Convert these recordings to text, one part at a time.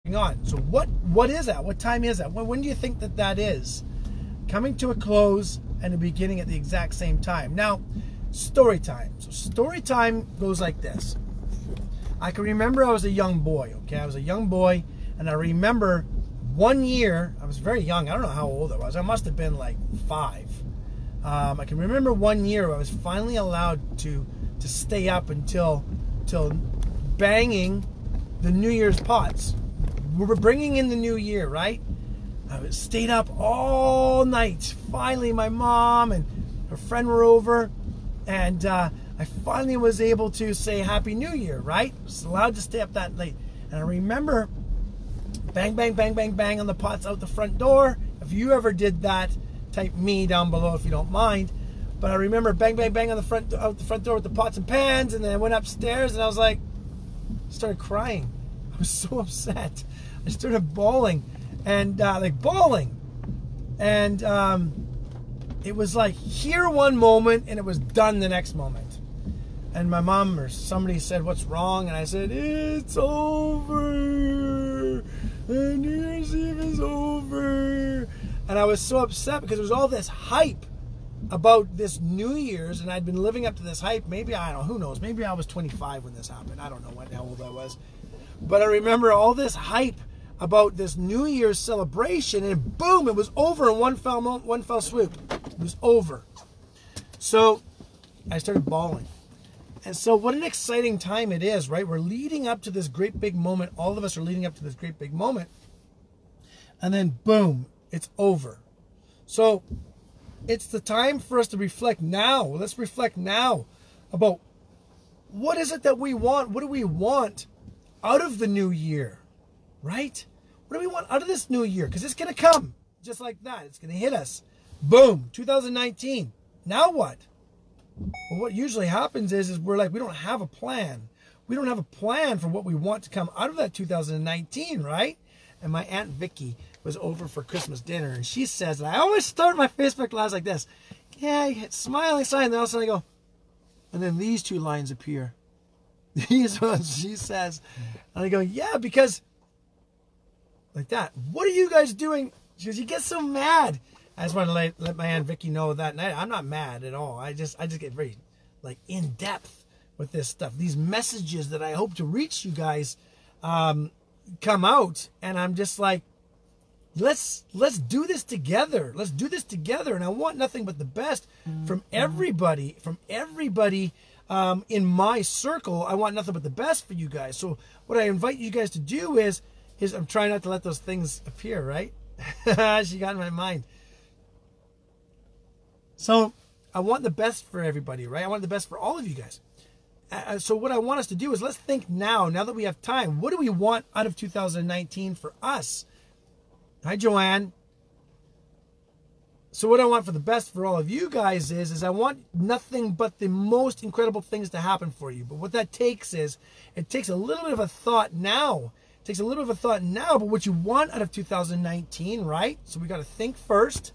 on. So what is that? What time is that? When do you think that that is? Coming to a close and a beginning at the exact same time. Now, story time. So story time goes like this. I can remember I was a young boy, okay? I was a young boy, and I remember one year, I was very young. I don't know how old I was. I must have been like 5. I can remember one year I was finally allowed to stay up until banging the New Year's pots. We were bringing in the new year, right? I stayed up all night. Finally, my mom and her friend were over, and I finally was able to say Happy New Year, right? I was allowed to stay up that late. And I remember bang, bang, bang, bang, bang on the pots out the front door. If you ever did that, type me down below if you don't mind. But I remember bang, bang, bang on the out the front door with the pots and pans, and then I went upstairs and I was like, started crying. I was so upset. I started bawling, and like bawling. And it was like here one moment and it was done the next moment. And my mom or somebody said, "What's wrong?" And I said, "It's over. The New Year's Eve is over." And I was so upset because there was all this hype about this New Year's, and I'd been living up to this hype. Maybe, I don't know, who knows? Maybe I was 25 when this happened. I don't know how old I was. But I remember all this hype about this New Year's celebration, and boom, it was over in one fell swoop. It was over. So I started bawling. And so what an exciting time it is, right? We're leading up to this great big moment. All of us are leading up to this great big moment. And then boom, it's over. So it's the time for us to reflect now. Let's reflect now about what is it that we want? What do we want out of the new year, right? What do we want out of this new year? Because it's going to come just like that. It's going to hit us. Boom, 2019. Now what? Well, what usually happens is we're like, we don't have a plan. We don't have a plan for what we want to come out of that 2019, right? And my Aunt Vicky was over for Christmas dinner, and she says, and I always start my Facebook lives like this. Yeah, smiling sign, and then all of a sudden I go, and then these two lines appear. These ones, she says. And I go, yeah, because, like that. What are you guys doing? She goes, you get so mad. I just want to let my Aunt Vicky know that night. I'm not mad at all. I just get very, like, in depth with this stuff. These messages that I hope to reach you guys come out, and I'm just like, let's do this together. Let's do this together. And I want nothing but the best from everybody. In my circle. I want nothing but the best for you guys. So what I invite you guys to do is I'm trying not to let those things appear, right? She got in my mind. So I want the best for everybody, right? I want the best for all of you guys. So what I want us to do is let's think now that we have time. What do we want out of 2019 for us? Hi, Joanne. So what I want for the best for all of you guys is I want nothing but the most incredible things to happen for you. But what that takes is, it takes a little bit of a thought now. It takes a little bit of a thought now about what you want out of 2019, right? So we got to think first.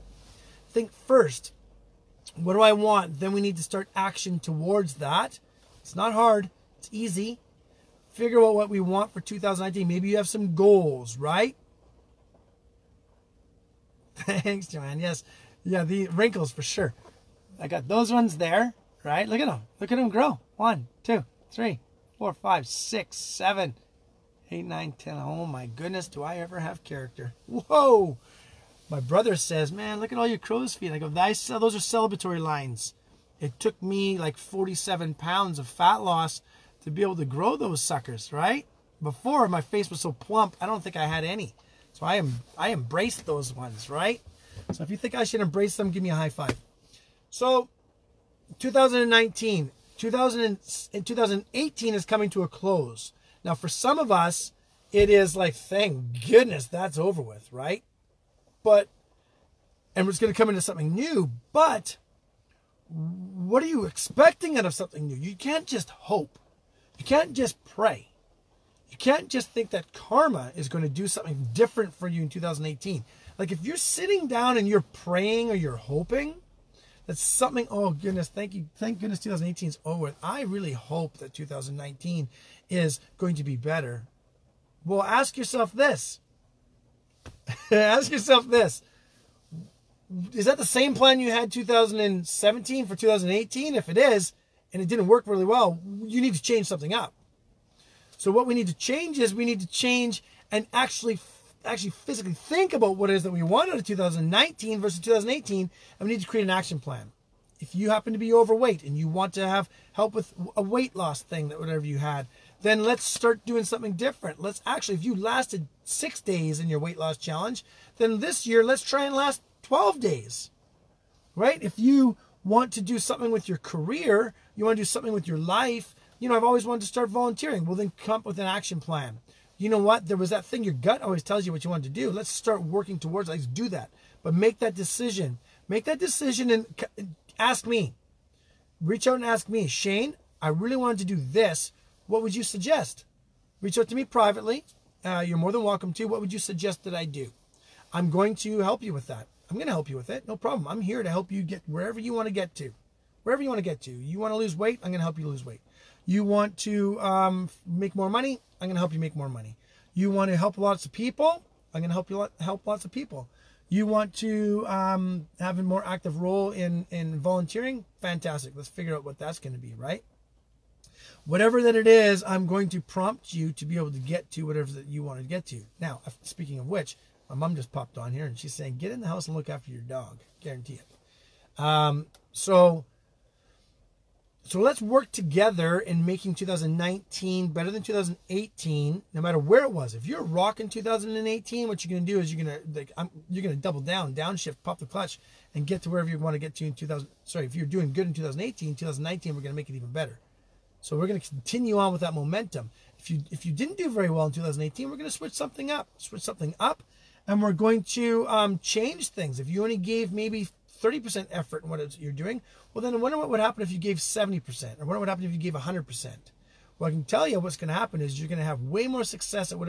Think first. What do I want? Then we need to start action towards that. It's not hard. It's easy. Figure out what we want for 2019. Maybe you have some goals, right? Thanks, Joanne. Yes. Yeah, the wrinkles for sure. I got those ones there, right? Look at them. Look at them grow. 1, 2, 3, 4, 5, 6, 7, 8, 9, 10. Oh my goodness, do I ever have character. Whoa. My brother says, man, look at all your crow's feet. I go, those are celebratory lines. It took me like 47 pounds of fat loss to be able to grow those suckers, right? Before, my face was so plump, I don't think I had any. So I embraced those ones, right? So if you think I should embrace them, give me a high five. So 2019, 2018 is coming to a close. Now for some of us, it is like, thank goodness that's over with, right? And it's going to come into something new, but what are you expecting out of something new? You can't just hope. You can't just pray. You can't just think that karma is going to do something different for you in 2018. Like if you're sitting down and you're praying or you're hoping that something, oh goodness, thank goodness 2018 is over. I really hope that 2019 is going to be better. Well, ask yourself this. Ask yourself this. Is that the same plan you had 2017 for 2018? If it is, and it didn't work really well, you need to change something up. So what we need to change is we need to change and actually physically think about what it is that we want out of 2019 versus 2018, and we need to create an action plan. If you happen to be overweight and you want to have help with a weight loss thing, that whatever you had, then let's start doing something different. Let's actually, if you lasted 6 days in your weight loss challenge, then this year let's try and last 12 days, right? If you want to do something with your career, you want to do something with your life, you know, I've always wanted to start volunteering. Well, then come up with an action plan. You know what? There was that thing, your gut always tells you what you want to do. Let's start working towards it. Let's do that. But make that decision. Make that decision and ask me. Reach out and ask me, Shane, I really wanted to do this. What would you suggest? Reach out to me privately. You're more than welcome to. What would you suggest that I do? I'm going to help you with that. I'm going to help you with it. No problem. I'm here to help you get wherever you want to get to. Wherever you want to get to. You want to lose weight? I'm going to help you lose weight. You want to make more money? I'm going to help you make more money. You want to help lots of people? I'm going to help you help lots of people. You want to have a more active role in volunteering? Fantastic. Let's figure out what that's going to be, right? Whatever that it is, I'm going to prompt you to be able to get to whatever that you want to get to. Now, speaking of which, my mom just popped on here and she's saying, get in the house and look after your dog. Guarantee it. So let's work together in making 2019 better than 2018, no matter where it was. If you're rocking 2018, what you're going to do is you're going to double down, downshift, pop the clutch, and get to wherever you want to get to in 2000. Sorry, if you're doing good in 2018, 2019, we're going to make it even better. So we're going to continue on with that momentum. If you didn't do very well in 2018, we're going to switch something up, and we're going to change things. If you only gave maybe 30% effort in what you're doing, well, then I wonder what would happen if you gave 70%, or what would happen if you gave 100%. Well, I can tell you what's going to happen is you're going to have way more success at whatever